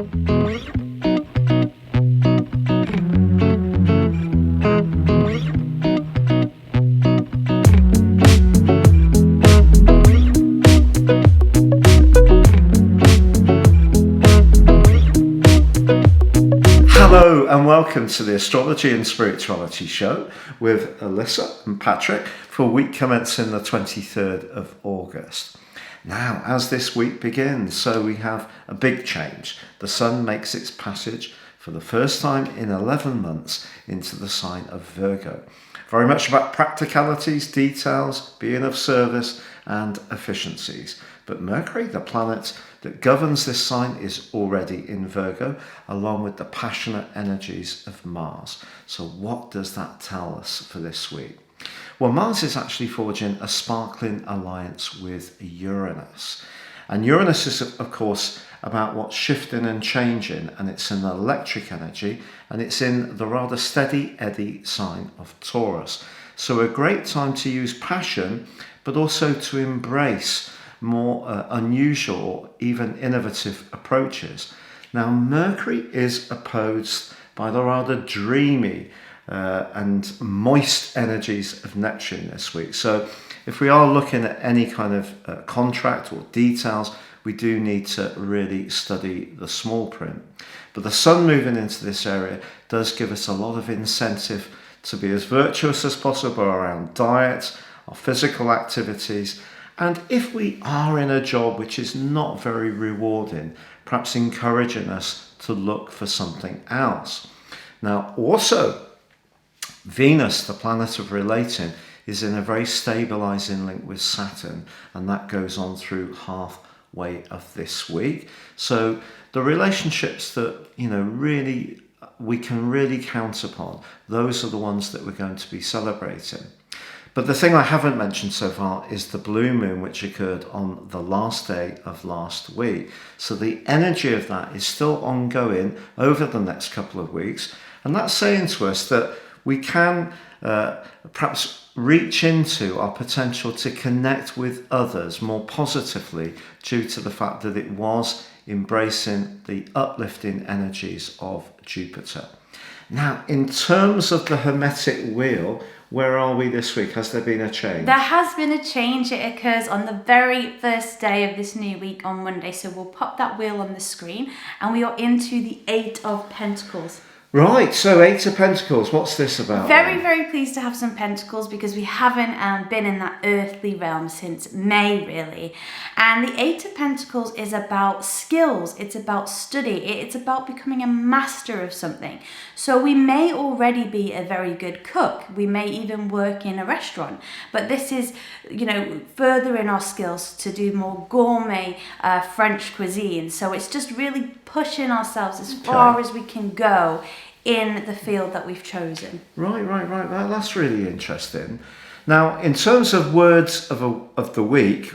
Hello and welcome to the Astrology and Spirituality Show with Alyssa and Patrick for a week commencing the 23rd of August. Now, as this week begins, so we have a big change. The Sun makes its passage for the first time in 11 months into the sign of Virgo. Very much about practicalities, details, being of service and efficiencies. But Mercury, the planet that governs this sign, is already in Virgo, along with the passionate energies of Mars. So what does that tell us for this week? Well, Mars is actually forging a sparkling alliance with Uranus. And Uranus is, of course, about what's shifting and changing, and it's an electric energy, and it's in the rather steady Eddy sign of Taurus. So a great time to use passion, but also to embrace more unusual, even innovative approaches. Now, Mercury is opposed by the rather dreamy and moist energies of Neptune this week. So if we are looking at any kind of contract or details, we do need to really study the small print. But the Sun moving into this area does give us a lot of incentive to be as virtuous as possible around diet, our physical activities, and if we are in a job which is not very rewarding, perhaps encouraging us to look for something else. Now, also, Venus, the planet of relating, is in a very stabilizing link with Saturn, and that goes on through halfway of this week. So the relationships that, really we can really count upon, those are the ones that we're going to be celebrating. But the thing I haven't mentioned so far is the blue moon, which occurred on the last day of last week. So the energy of that is still ongoing over the next couple of weeks. And that's saying to us that we can perhaps reach into our potential to connect with others more positively due to the fact that it was embracing the uplifting energies of Jupiter. Now, in terms of the Hermetic wheel, where are we this week? Has there been a change? There has been a change. It occurs on the very first day of this new week on Monday. So we'll pop that wheel on the screen and we are into the Eight of Pentacles. Right, so Eight of Pentacles, what's this about? Very pleased to have some Pentacles because we haven't been in that earthly realm since May, really. And the Eight of Pentacles is about skills, it's about study, it's about becoming a master of something. So we may already be a very good cook, we may even work in a restaurant, but this is, furthering our skills to do more gourmet French cuisine. So it's just really pushing ourselves as far as we can go in the field that we've chosen. Right. That's really interesting. Now, in terms of words of the week,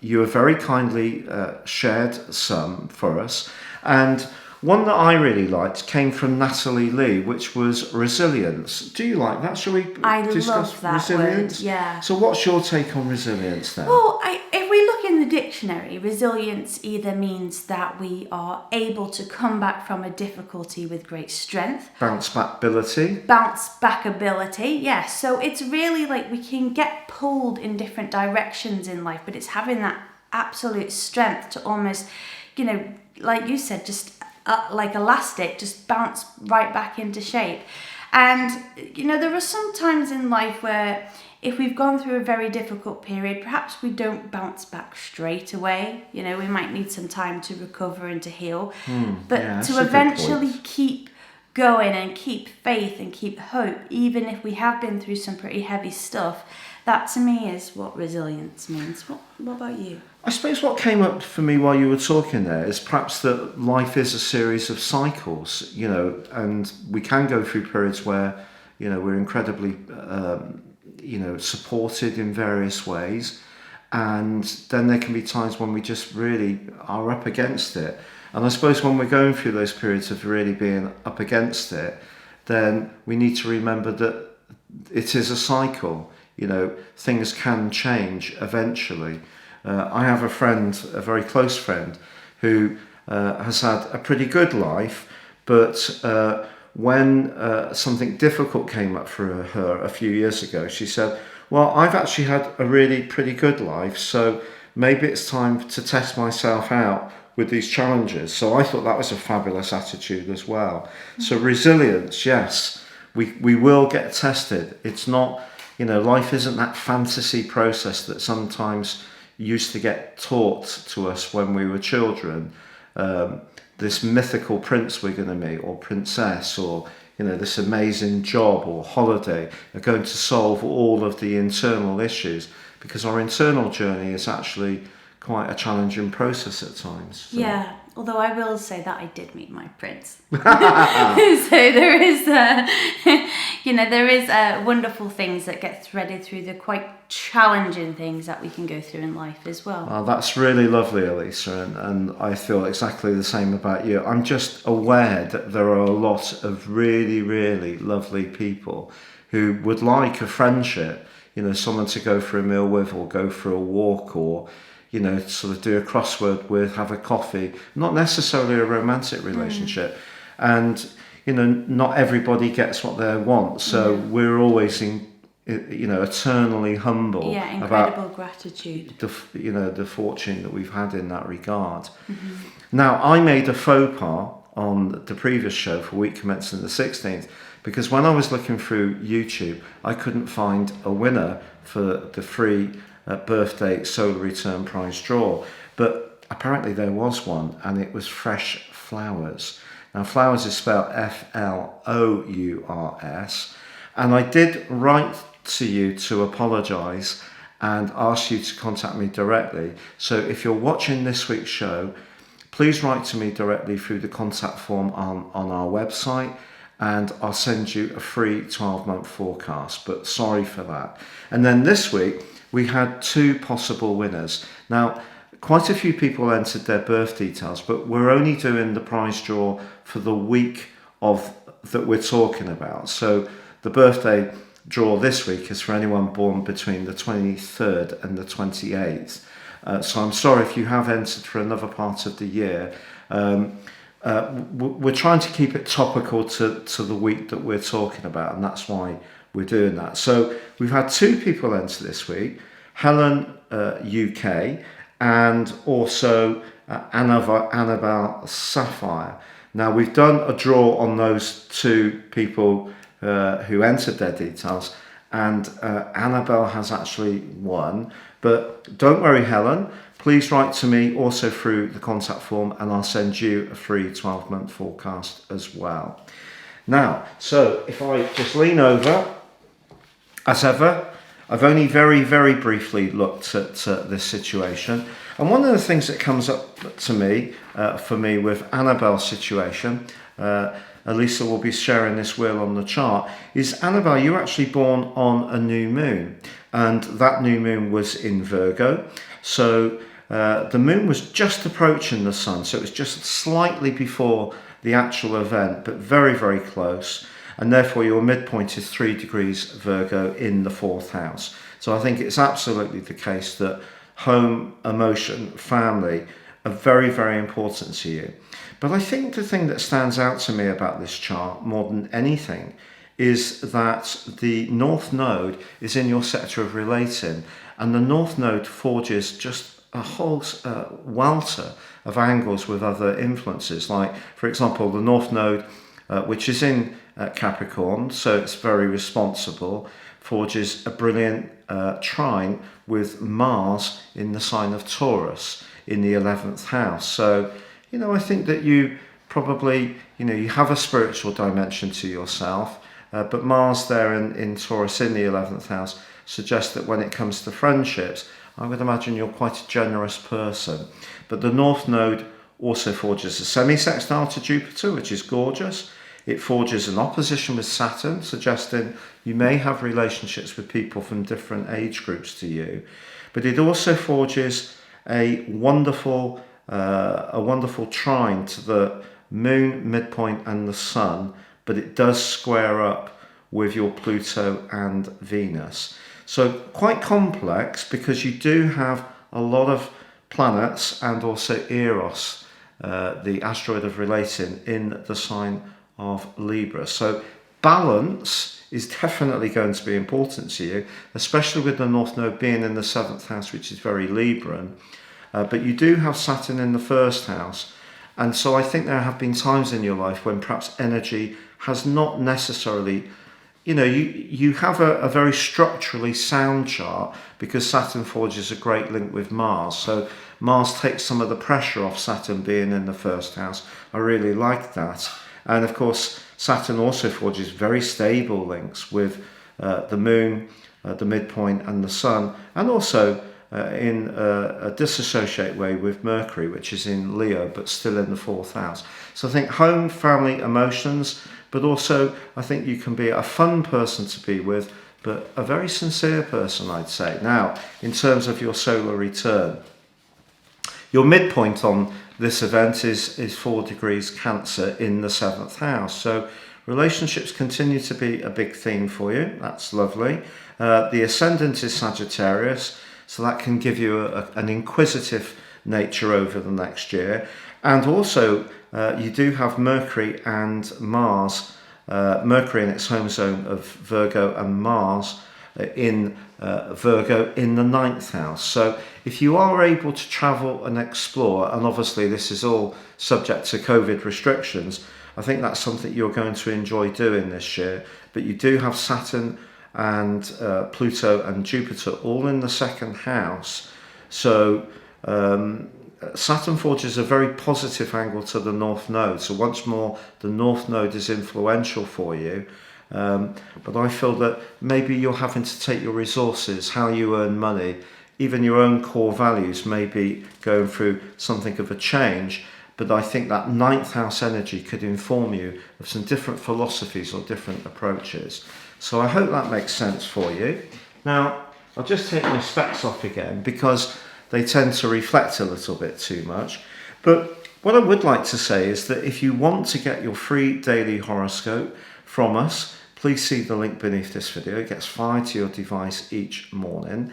you have very kindly shared some for us. And one that I really liked came from Natalie Lee, which was resilience. Do you like that? Shall we discuss love that resilience? word, yeah. So what's your take on resilience then? Well, if we look in the dictionary, resilience either means that we are able to come back from a difficulty with great strength. Bounce back ability. Bounce back ability, yes. So it's really like we can get pulled in different directions in life, but it's having that absolute strength to almost, like you said, just like elastic, just bounce right back into shape. And, there are some times in life where if we've gone through a very difficult period, perhaps we don't bounce back straight away. We might need some time to recover and to heal. But to eventually keep going and keep faith and keep hope, even if we have been through some pretty heavy stuff, that to me is what resilience means. What about you? I suppose what came up for me while you were talking there is perhaps that life is a series of cycles, and we can go through periods where, we're incredibly, supported in various ways. And then there can be times when we just really are up against it. And I suppose when we're going through those periods of really being up against it, then we need to remember that it is a cycle. Things can change eventually. I have a friend, a very close friend, who has had a pretty good life, but when something difficult came up for her a few years ago, she said, well, I've actually had a really pretty good life, so maybe it's time to test myself out with these challenges. So I thought that was a fabulous attitude as well. So resilience, yes, we will get tested. It's not, life isn't that fantasy process that sometimes used to get taught to us when we were children. This mythical prince we're going to meet, or princess, or this amazing job or holiday are going to solve all of the internal issues, because our internal journey is actually quite a challenging process at times. So. Yeah, although I will say that I did meet my prince. So there is, there is wonderful things that get threaded through the quite challenging things that we can go through in life as well. Oh, that's really lovely, Elisa, and I feel exactly the same about you. I'm just aware that there are a lot of really, really lovely people who would like a friendship, someone to go for a meal with, or go for a walk, or sort of do a crossword with, have a coffee, not necessarily a romantic relationship. And, not everybody gets what they want. So we're always eternally humble incredible gratitude. The fortune that we've had in that regard. Now, I made a faux pas on the previous show for week commencing the 16th, because when I was looking through YouTube, I couldn't find a winner for the free birthday solar return prize draw, but apparently there was one, and it was fresh flowers. Now, flowers is spelled Flours, and I did write to you to apologise and ask you to contact me directly. So if you're watching this week's show, please write to me directly through the contact form on our website, and I'll send you a free 12-month forecast, but sorry for that. And then this week, we had 2 possible winners. Now, quite a few people entered their birth details, but we're only doing the prize draw for the week that we're talking about. So the birthday draw this week is for anyone born between the 23rd and the 28th. So I'm sorry if you have entered for another part of the year. We're trying to keep it topical to the week that we're talking about, and that's why we're doing that. So we've had 2 people enter this week, Helen UK, and also Annabelle Sapphire. Now, we've done a draw on those 2 people who entered their details, and Annabelle has actually won. But don't worry, Helen, please write to me also through the contact form, and I'll send you a free 12-month forecast as well. Now, so if I just lean over, as ever, I've only very, very briefly looked at this situation. And one of the things that comes up to me, for me, with Annabelle's situation, Elisa will be sharing this wheel on the chart, is Annabelle, you were actually born on a new moon. And that new moon was in Virgo. So the moon was just approaching the sun. So it was just slightly before the actual event, but very, very close. And therefore your midpoint is 3 degrees Virgo in the 4th house. So I think it's absolutely the case that home, emotion, family are very, very important to you. But I think the thing that stands out to me about this chart more than anything is that the North Node is in your sector of relating, and the North Node forges just a whole welter of angles with other influences. Like, for example, the North Node, which is in Capricorn, so it's very responsible, forges a brilliant trine with Mars in the sign of Taurus in the 11th house. So, I think that you probably, you have a spiritual dimension to yourself, but Mars there in Taurus in the 11th house suggests that when it comes to friendships, I would imagine you're quite a generous person. But the North Node also forges a semi-sextile to Jupiter, which is gorgeous. It forges an opposition with Saturn, suggesting you may have relationships with people from different age groups to you. But it also forges a wonderful trine to the moon, midpoint, and the sun, but it does square up with your Pluto and Venus. So quite complex, because you do have a lot of planets and also Eros the asteroid of relating in the sign of Libra. So balance is definitely going to be important to you, especially with the North Node being in the 7th house, which is very Libran. But you do have Saturn in the 1st house. And so I think there have been times in your life when perhaps energy has not necessarily, you have a very structurally sound chart because Saturn forges a great link with Mars. So Mars takes some of the pressure off Saturn being in the 1st house. I really like that. And of course, Saturn also forges very stable links with the Moon, the midpoint, and the Sun, and also in a disassociate way with Mercury, which is in Leo, but still in the 4th house. So I think home, family, emotions, but also I think you can be a fun person to be with, but a very sincere person, I'd say. Now, in terms of your solar return, your midpoint on this event is 4 degrees Cancer in the 7th house. So relationships continue to be a big theme for you. That's lovely. The ascendant is Sagittarius, so that can give you an inquisitive nature over the next year. And also, you do have Mercury and Mars, Mercury in its home zone of Virgo and Mars in Virgo in the 9th house. So if you are able to travel and explore, and obviously this is all subject to COVID restrictions, I think that's something you're going to enjoy doing this year. But you do have Saturn and Pluto and Jupiter all in the 2nd house. So Saturn forges a very positive angle to the North Node. So once more, the North Node is influential for you. But I feel that maybe you're having to take your resources, how you earn money, even your own core values may be going through something of a change. But I think that 9th house energy could inform you of some different philosophies or different approaches. So I hope that makes sense for you. Now, I'll just take my specs off again because they tend to reflect a little bit too much. But what I would like to say is that if you want to get your free daily horoscope from us, please see the link beneath this video. It gets fired to your device each morning.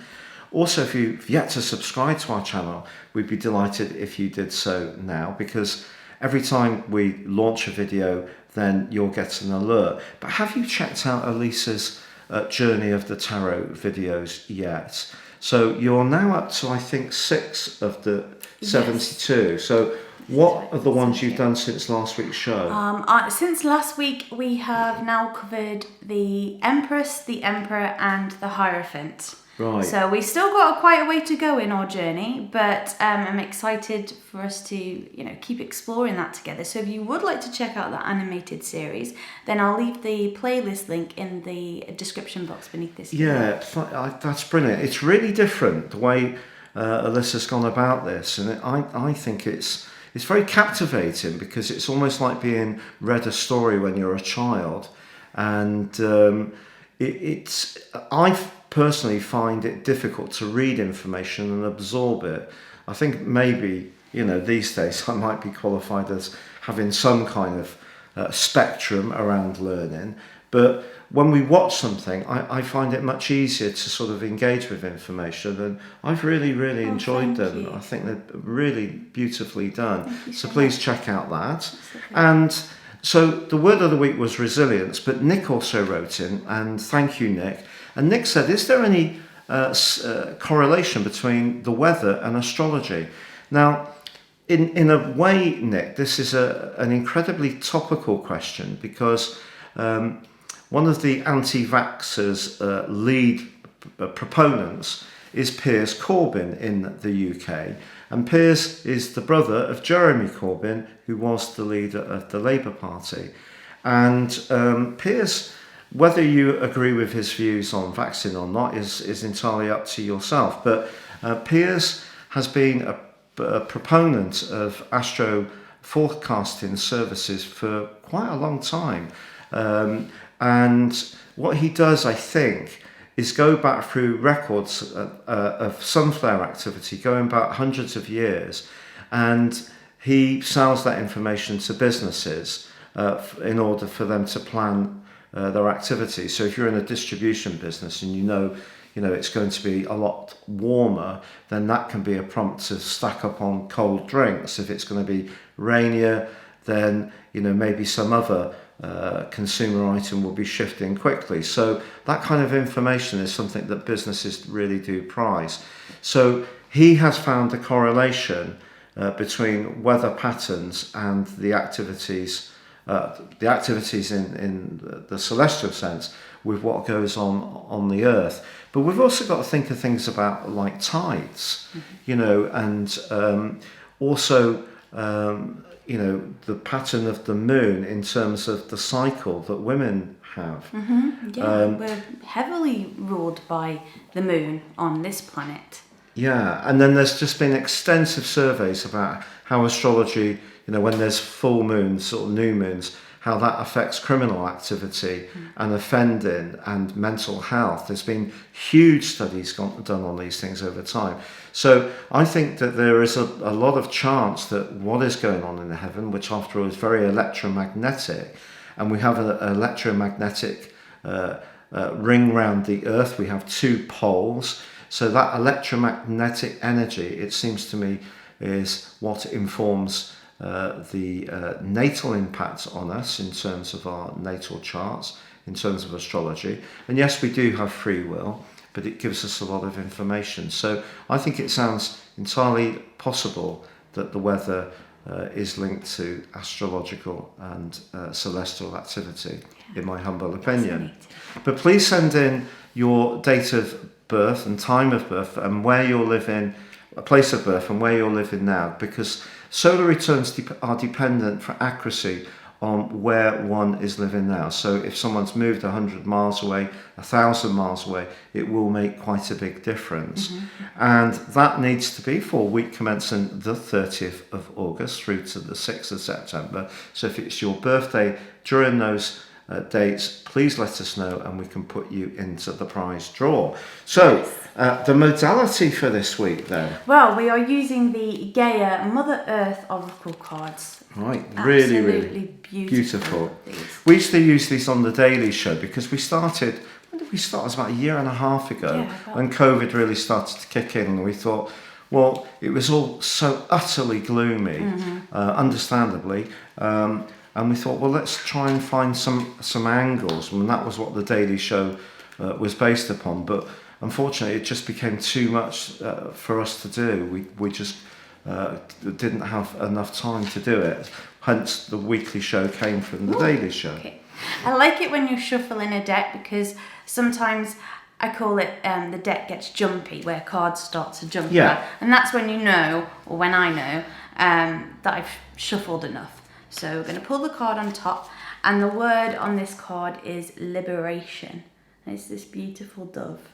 Also, if you've yet to subscribe to our channel, we'd be delighted if you did so now, because every time we launch a video, then you'll get an alert. But have you checked out Elisa's Journey of the Tarot videos yet? So you're now up to, I think, 6 of the 72. Yes. So what are the ones you've done since last week's show? Since last week, we have now covered the Empress, the Emperor, and the Hierophant. Right. So we've still got quite a way to go in our journey, but I'm excited for us to, keep exploring that together. So if you would like to check out that animated series, then I'll leave the playlist link in the description box beneath this video. Yeah, that's brilliant. It's really different the way Alyssa's gone about this, and I think it's very captivating because it's almost like being read a story when you're a child, and I personally find it difficult to read information and absorb it. I think maybe, these days I might be qualified as having some kind of spectrum around learning, but when we watch something, I find it much easier to sort of engage with information, and I've really enjoyed them. I think they're really beautifully done. So please check out that. And so the word of the week was resilience, but Nick also wrote in, and thank you, Nick. And Nick said, is there any correlation between the weather and astrology? Now, in a way, Nick, this is an incredibly topical question because one of the anti-vaxxers' lead proponents is Piers Corbyn in the UK. And Piers is the brother of Jeremy Corbyn, who was the leader of the Labour Party. And Piers, whether you agree with his views on vaccine or not is entirely up to yourself. But Piers has been a proponent of astro forecasting services for quite a long time. And what he does, I think, is go back through records of sunflower activity going back hundreds of years, and he sells that information to businesses in order for them to plan their activities. So if you're in a distribution business and it's going to be a lot warmer, then that can be a prompt to stack up on cold drinks. If it's going to be rainier, then maybe some other consumer item will be shifting quickly. So that kind of information is something that businesses really do prize. So he has found a correlation between weather patterns and the activities in the celestial sense with what goes on the earth. But we've also got to think of things about like tides, and also the pattern of the moon in terms of the cycle that women have. We're heavily ruled by the moon on this planet. Yeah, and then there's just been extensive surveys about how astrology, when there's full moons or new moons, how that affects criminal activity and offending and mental health. There's been huge studies done on these things over time. So I think that there is a lot of chance that what is going on in the heaven, which after all is very electromagnetic, and we have an electromagnetic ring round the earth, we have two poles. So that electromagnetic energy, it seems to me, is what informs the natal impacts on us in terms of our natal charts, in terms of astrology. And yes, we do have free will, but it gives us a lot of information. So I think it sounds entirely possible that the weather is linked to astrological and celestial activity, in my humble opinion. But please send in your date of birth and time of birth and where you're living, a place of birth and where you're living now, because solar returns are dependent for accuracy on where one is living now. So if someone's moved 100 miles away, 1,000 miles away, it will make quite a big difference. And that needs to be for a week commencing the 30th of August through to the 6th of September. So if it's your birthday during those dates, please let us know and we can put you into the prize draw. So the modality for this week then? Well, we are using the Gaia Mother Earth Oracle cards. Right, Absolutely really beautiful. We used to use these on the Daily Show because we started, when did we start? It was about a year and a half ago when COVID really started to kick in, and we thought, well, it was all so utterly gloomy, understandably, and we thought, well, let's try and find some angles, and that was what the Daily Show was based upon. But unfortunately, it just became too much for us to do. We just didn't have enough time to do it. Hence, the weekly show came from the Daily Show. Okay. I like it when you shuffle in a deck because sometimes I call it the deck gets jumpy, where cards start to jump around. And that's when you know, or when I know, that I've shuffled enough. So we're going to pull the card on top, and the word on this card is liberation. And it's this beautiful dove.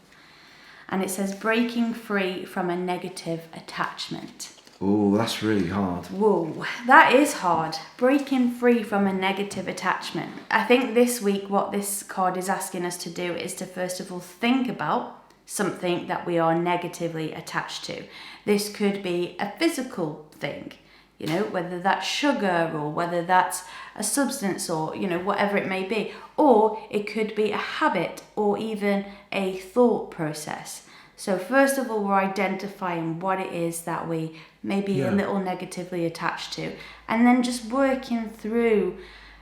And it says breaking free from a negative attachment. Oh, that's really hard. Whoa, that is hard. Breaking free from a negative attachment. I think this week what this card is asking us to do is to first of all think about something that we are negatively attached to. This could be a physical thing, whether that's sugar or whether that's a substance or, whatever it may be. Or it could be a habit or even a thought process. So first of all, we're identifying what it is that we may be a little negatively attached to, and then just working through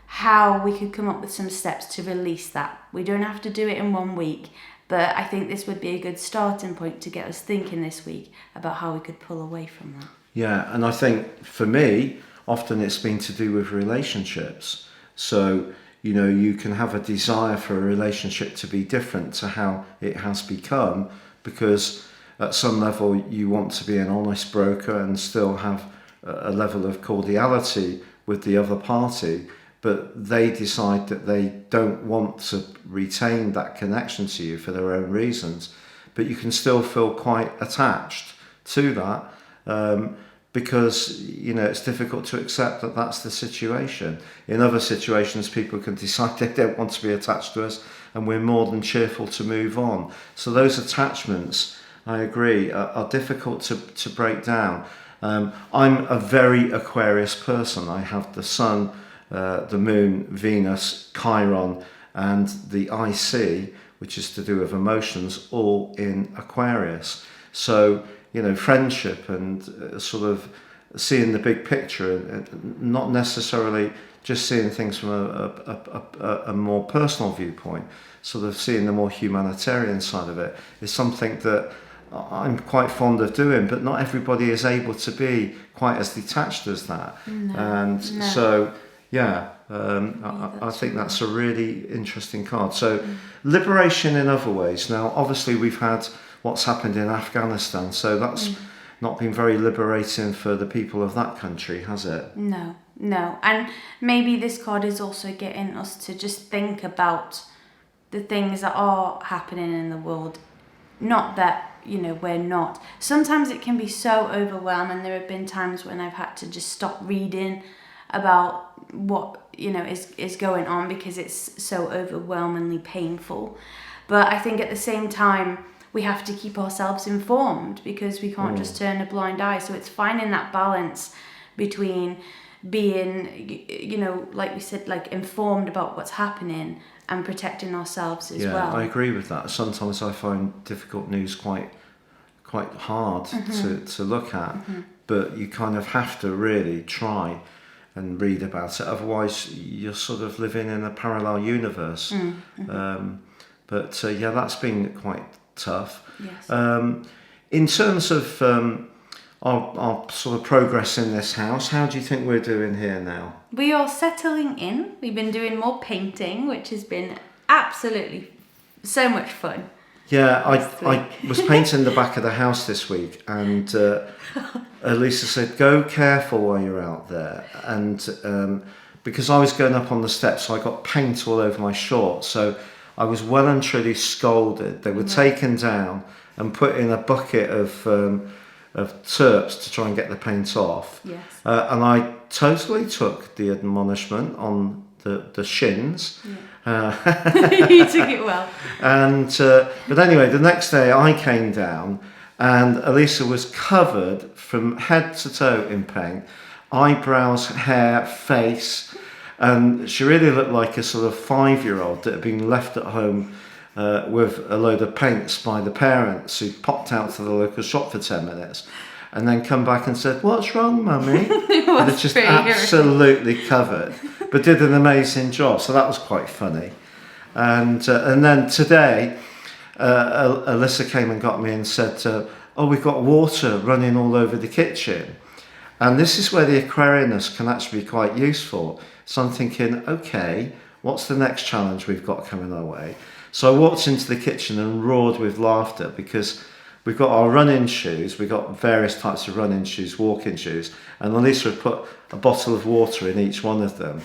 how we could come up with some steps to release that. We don't have to do it in 1 week, but I think this would be a good starting point to get us thinking this week about how we could pull away from that. Yeah, and I think for me, often it's been to do with relationships. So, you can have a desire for a relationship to be different to how it has become, because at some level you want to be an honest broker and still have a level of cordiality with the other party, but they decide that they don't want to retain that connection to you for their own reasons, but you can still feel quite attached to that, because it's difficult to accept that that's the situation. In other situations, people can decide they don't want to be attached to us, and we're more than cheerful to move on. So those attachments, I agree, are difficult to break down. I'm a very Aquarius person. I have the Sun, the Moon, Venus, Chiron, and the IC, which is to do with emotions, all in Aquarius. So, friendship and sort of seeing the big picture, and not necessarily just seeing things from a more personal viewpoint, sort of seeing the more humanitarian side of it, is something that I'm quite fond of doing, but not everybody is able to be quite as detached as that. So, I think that's a really interesting card. So, liberation in other ways. Now, obviously, we've had what's happened in Afghanistan, so that's not been very liberating for the people of that country, has it? No. And maybe this card is also getting us to just think about the things that are happening in the world. Not that, we're not. Sometimes it can be so overwhelming. There have been times when I've had to just stop reading about what, is going on because it's so overwhelmingly painful. But I think at the same time, we have to keep ourselves informed because we can't just turn a blind eye. So it's finding that balance between being, like we said, like informed about what's happening and protecting ourselves as well. Yeah, I agree with that. Sometimes I find difficult news quite hard to look at, but you kind of have to really try and read about it. Otherwise, you're sort of living in a parallel universe. But that's been quite tough. Yes. In terms of our sort of progress in this house, how do you think we're doing here now? We are settling in. We've been doing more painting, which has been absolutely so much fun. Yeah, I was painting the back of the house this week, and Elisa said, "Go careful while you're out there." And because I was going up on the steps, I got paint all over my shorts, so I was well and truly scolded. They were taken down and put in a bucket of terps to try and get the paint off. Yes. And I totally took the admonishment on the shins. You took it well. And but anyway, the next day I came down and Elisa was covered from head to toe in paint, eyebrows, hair, face, and she really looked like a sort of 5-year-old that had been left at home with a load of paints by the parents who popped out to the local shop for 10 minutes and then come back and said, "What's wrong, Mummy?" And it's just absolutely covered, but did an amazing job. So that was quite funny. And then today, Alyssa came and got me and said, we've got water running all over the kitchen. And this is where the Aquarianus can actually be quite useful. So I'm thinking, okay, what's the next challenge we've got coming our way? So I walked into the kitchen and roared with laughter because we've got our running shoes, we've got various types of running shoes, walking shoes, and Elisa had put a bottle of water in each one of them.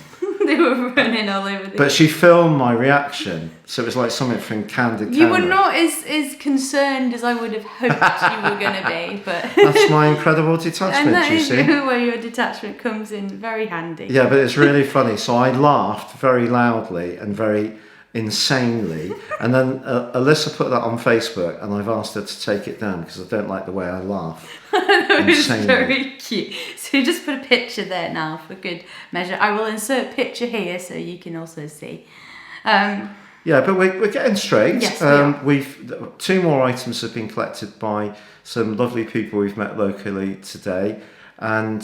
They were running all over the But she filmed my reaction, so it was like something from candid camera. You were not as concerned as I would have hoped you were going to be, but... That's my incredible detachment, and that you see. is where your detachment comes in very handy. Yeah, but it's really funny. So I laughed very loudly and very insanely, and then Alyssa put that on Facebook, and I've asked her to take it down because I don't like the way I laugh. It's very cute. So just put a picture there now for good measure. I will insert a picture here so you can also see. Yeah, but we're getting straight. Yes, we are. We've 2 more items have been collected by some lovely people we've met locally today, and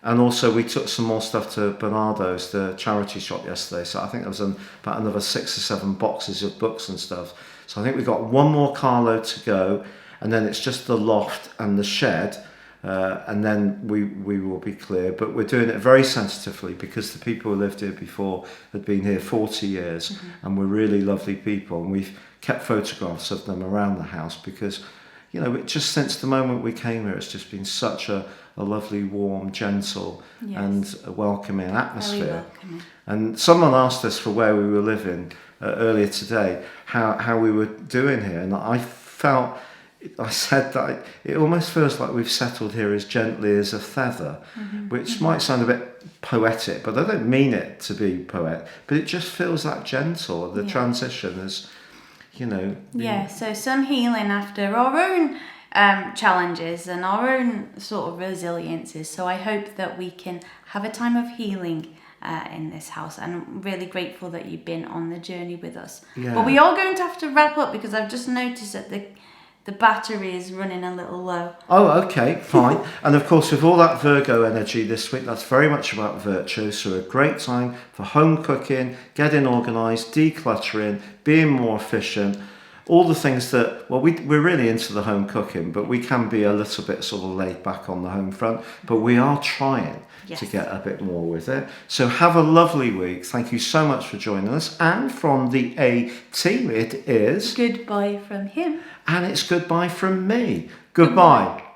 also we took some more stuff to Bernardo's, the charity shop, yesterday. So I think there was about another 6 or 7 boxes of books and stuff. So I think we've got 1 more carload to go, and then it's just the loft and the shed, and then we will be clear. But we're doing it very sensitively because the people who lived here before had been here 40 years, and were really lovely people, and we've kept photographs of them around the house because, just since the moment we came here, it's just been such a lovely, warm, gentle, and a welcoming atmosphere. Very welcoming. And someone asked us for where we were living earlier today, how we were doing here, and I said that it almost feels like we've settled here as gently as a feather, which might sound a bit poetic, but I don't mean it to be poetic, but it just feels that gentle. The transition is, Yeah, so some healing after our own challenges and our own sort of resiliences. So I hope that we can have a time of healing in this house, and I'm really grateful that you've been on the journey with us. Yeah. But we are going to have to wrap up because I've just noticed that the battery is running a little low. Oh, okay, fine. And of course, with all that Virgo energy this week, that's very much about virtue. So a great time for home cooking, getting organised, decluttering, being more efficient. All the things that, well, we're really into the home cooking, but we can be a little bit sort of laid back on the home front. But we are trying to get a bit more with it. So have a lovely week. Thank you so much for joining us. And from the A team, it is... Goodbye from him. And it's goodbye from me. Goodbye.